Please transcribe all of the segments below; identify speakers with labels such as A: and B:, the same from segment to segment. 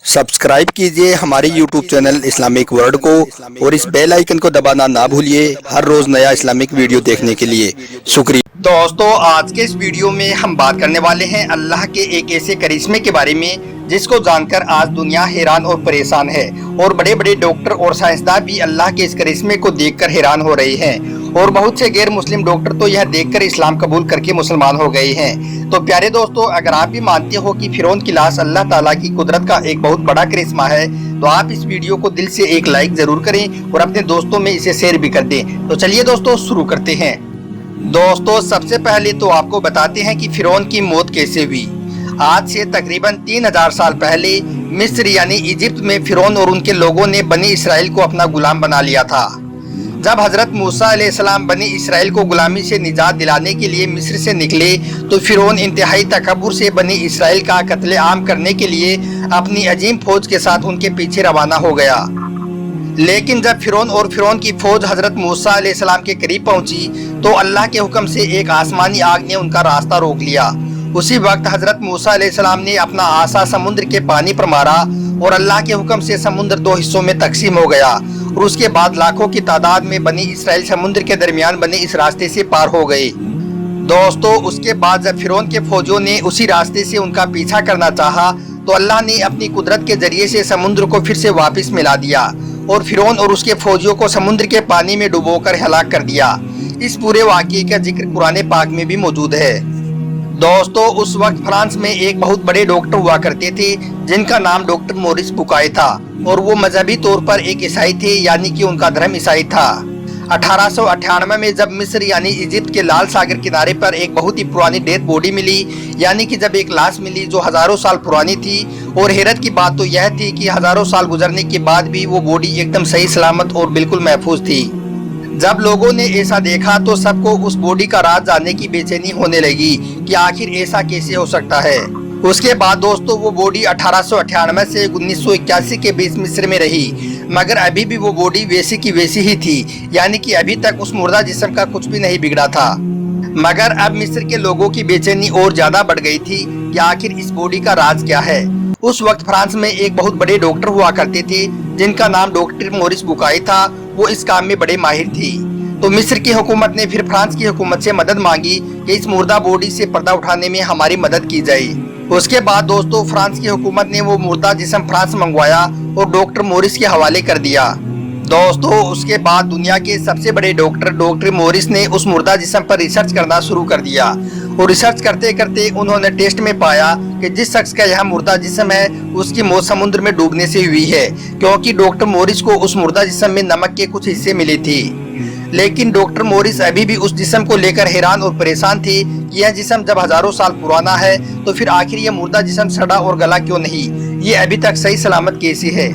A: Subscribe कीजिए हमारे YouTube channel Islamic world को और इस बेल आइकन को दबाना ना भूलिए हर रोज नया इस्लामिक वीडियो देखने के लिए। शुक्रिया दोस्तों, आज के इस वीडियो में हम बात करने वाले हैं अल्लाह के एक ऐसे करिश्मे के बारे में जिसको जानकर आज दुनिया हैरान और परेशान है और बड़े बड़े डॉक्टर और साइंसदान भी अल्लाह के इस करिश्मे को देखकर हैरान हो रहे हैं और बहुत से गैर मुस्लिम डॉक्टर तो यह देखकर इस्लाम कबूल करके मुसलमान हो गए हैं। तो प्यारे दोस्तों, अगर आप भी मानते हो कि फिरौन की लाश अल्लाह ताला की कुदरत का एक बहुत बड़ा करिश्मा है तो आप इस वीडियो को दिल से एक लाइक जरूर करें और अपने दोस्तों में इसे शेयर भी कर दें। तो चलिए दोस्तों शुरू करते हैं। दोस्तों, सबसे पहले तो आपको बताते हैं कि फिरौन की मौत कैसे हुई। आज से तकरीबन 3000 साल पहले मिस्र यानी इजिप्ट में फिरौन और उनके लोगों ने बनी इसराइल को अपना गुलाम बना लिया था। जब हजरत मूसा अलैहिस्सलाम बनी इसराइल को गुलामी से निजात दिलाने के लिए मिस्र से निकले तो फिरौन इंतहाई तकब्बुर से बनी इसराइल का कत्ले आम करने के लिए अपनी अजीम फौज के साथ उनके पीछे रवाना हो गया। लेकिन जब फिरौन और फिरौन की फौज हजरत मूसा अलैहिस्सलाम के करीब पहुंची तो अल्लाह के हुक्म से एक आसमानी आग ने उनका रास्ता रोक लिया। उसी वक्त हजरत मूसा अलैहिस्सलाम ने अपना आसा समुद्र के पानी पर मारा और अल्लाह के हुक्म से समुद्र दो हिस्सों में तकसीम हो गया और उसके बाद लाखों की तादाद में बनी इसराइल समुद्र के दरमियान बने इस रास्ते से पार हो गए। दोस्तों, उसके बाद जब फिरौन के फौजियों ने उसी रास्ते से उनका पीछा करना चाहा तो अल्लाह ने अपनी कुदरत के जरिए से समुद्र को फिर से वापस मिला दिया और फिरौन और उसके फौजियों को समुद्र के पानी में डुबोकर हलाक कर दिया। इस पूरे वाक़ये का जिक्र कुरान पाक में भी मौजूद है। दोस्तों, उस वक्त फ्रांस में एक बहुत बड़े डॉक्टर हुआ करते थे जिनका नाम डॉक्टर मोरिस बुकाय था और वो मजहबी तौर पर एक ईसाई थे, यानी कि उनका धर्म ईसाई था। 1898 में जब मिस्र यानी इजिप्ट के लाल सागर किनारे पर एक बहुत ही पुरानी डेड बॉडी मिली, यानी कि जब एक लाश मिली जो हजारों साल पुरानी थी, और हैरत की बात तो यह थी कि हजारों साल गुजरने के बाद भी वो बॉडी एकदम सही सलामत और बिल्कुल महफूज थी। जब लोगों ने ऐसा देखा तो सबको उस बॉडी का राज जानने की बेचैनी होने लगी कि आखिर ऐसा कैसे हो सकता है। उसके बाद दोस्तों वो बॉडी 1898 से 1981 के बीच मिस्र में रही, मगर अभी भी वो बॉडी वैसी की वैसी ही थी, यानी कि अभी तक उस मुर्दा जिस्म का कुछ भी नहीं बिगड़ा था। मगर अब मिस्र के लोगों की बेचैनी और ज्यादा बढ़ गई थी कि आखिर इस बॉडी का राज क्या है। उस वक्त फ्रांस में एक बहुत बड़े डॉक्टर हुआ करते थे जिनका नाम डॉक्टर मोरिस बुकाय था। वो इस काम में बड़े माहिर थी। तो मिस्र की हुकूमत ने फिर फ्रांस की हुकूमत से मदद मांगी कि इस मुर्दा बॉडी से पर्दा उठाने में हमारी मदद की जाए। उसके बाद दोस्तों फ्रांस की हुकूमत ने वो मुर्दा जिस्म फ्रांस मंगवाया और डॉक्टर मोरिस के हवाले कर दिया। दोस्तों, उसके बाद दुनिया के सबसे बड़े डॉक्टर मोरिस ने उस मुर्दा जिस्म पर रिसर्च करना शुरू कर दिया और रिसर्च करते करते उन्होंने टेस्ट में पाया कि जिस शख्स का यह मुर्दा जिस्म है उसकी मौत समुद्र में डूबने से हुई है, क्योंकि डॉक्टर मोरिस को उस मुर्दा जिस्म में नमक के कुछ हिस्से मिले थे। लेकिन डॉक्टर मोरिस अभी भी उस जिस्म को लेकर हैरान और परेशान थे कि यह जिस्म जब हजारों साल पुराना है तो फिर आखिर यह मुर्दा जिस्म सड़ा और गला क्यों नहीं, ये अभी तक सही सलामत कैसे है।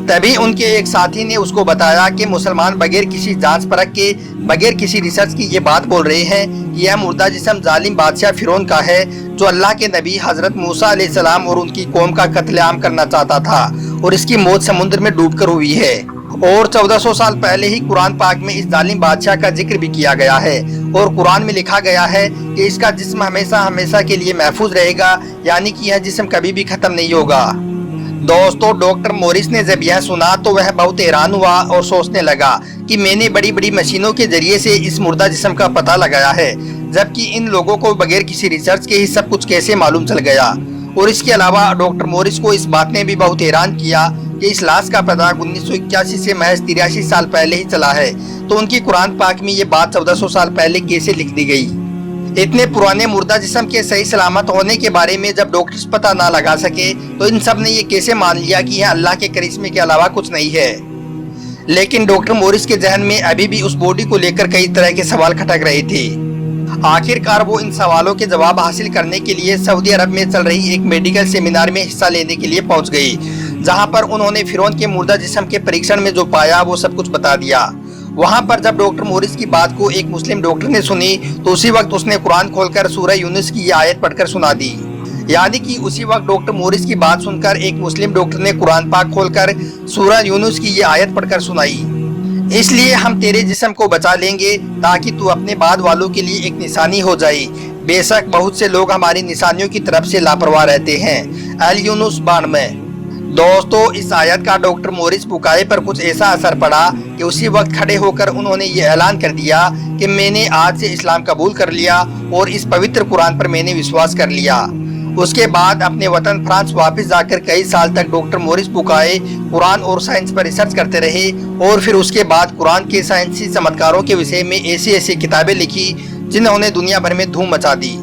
A: तभी उनके एक साथी ने उसको बताया कि मुसलमान बगैर किसी जांच परख के, बगैर किसी रिसर्च की ये बात बोल रहे हैं कि यह मुर्दा जिस्म जालिम बादशाह फिरौन का है जो अल्लाह के नबी हजरत मूसा अलैहिस्सलाम और उनकी कौम का कत्लेआम करना चाहता था और इसकी मौत समुद्र में डूबकर हुई है। और 1400 साल पहले ही कुरान पाक में इस जालिम बादशाह का जिक्र भी किया गया है और कुरान में लिखा गया है कि इसका जिस्म हमेशा हमेशा के लिए महफूज रहेगा, यानी कि यह जिस्म कभी भी खत्म नहीं होगा। दोस्तों, डॉक्टर मोरिस ने जब यह सुना तो वह बहुत हैरान हुआ और सोचने लगा कि मैंने बड़ी बड़ी मशीनों के जरिए से इस मुर्दा जिस्म का पता लगाया है, जबकि इन लोगों को बगैर किसी रिसर्च के ही सब कुछ कैसे मालूम चल गया। और इसके अलावा डॉक्टर मोरिस को इस बात ने भी बहुत हैरान किया कि इस लाश का पता 1981 से महज 83 साल पहले ही चला है, तो उनकी कुरान पाक में ये बात 1400 साल पहले कैसे लिख दी गई। इतने पुराने मुर्दा जिस्म के सही सलामत होने के बारे में जब डॉक्टर्स पता ना लगा सके तो इन सब ने ये कैसे मान लिया कि यह अल्लाह के करिश्मे के अलावा कुछ नहीं है। लेकिन डॉक्टर मोरिस के जहन में अभी भी उस बॉडी को लेकर कई तरह के सवाल खटक रहे थे। आखिरकार वो इन सवालों के जवाब हासिल करने के लिए सऊदी अरब में चल रही एक मेडिकल सेमिनार में हिस्सा लेने के लिए पहुंच गई, जहां पर उन्होंने फिरौन के मुर्दा जिस्म के परीक्षण में जो पाया वो सब कुछ बता दिया। वहां पर जब डॉक्टर मोरिस की बात को एक मुस्लिम डॉक्टर ने सुनी तो उसी वक्त उसने कुरान खोलकर सूरह यूनुस की ये आयत पढ़कर सुना दी। यानी कि उसी वक्त डॉक्टर मोरिस की बात सुनकर एक मुस्लिम डॉक्टर ने कुरान पाक खोलकर सूरह यूनुस की ये आयत पढ़कर सुनाई, इसलिए हम तेरे जिस्म को बचा लेंगे ताकि तू अपने बाद वालों के लिए एक निशानी हो जाए। बेशक बहुत से लोग हमारी निशानियों की तरफ से लापरवाह रहते हैं। अल यूनुस 92। दोस्तों इस आयत का डॉक्टर मोरिस बुकाई पर कुछ ऐसा असर पड़ा कि उसी वक्त खड़े होकर उन्होंने ये ऐलान कर दिया कि मैंने आज से इस्लाम कबूल कर लिया और इस पवित्र कुरान पर मैंने विश्वास कर लिया। उसके बाद अपने वतन फ्रांस वापस जाकर कई साल तक डॉक्टर मोरिस बुकाई कुरान और साइंस पर रिसर्च करते रहे और फिर उसके बाद कुरान के साइंसी चमत्कारों के विषय में ऐसी ऐसी किताबें लिखी जिन्होंने दुनिया भर में धूम मचा दी।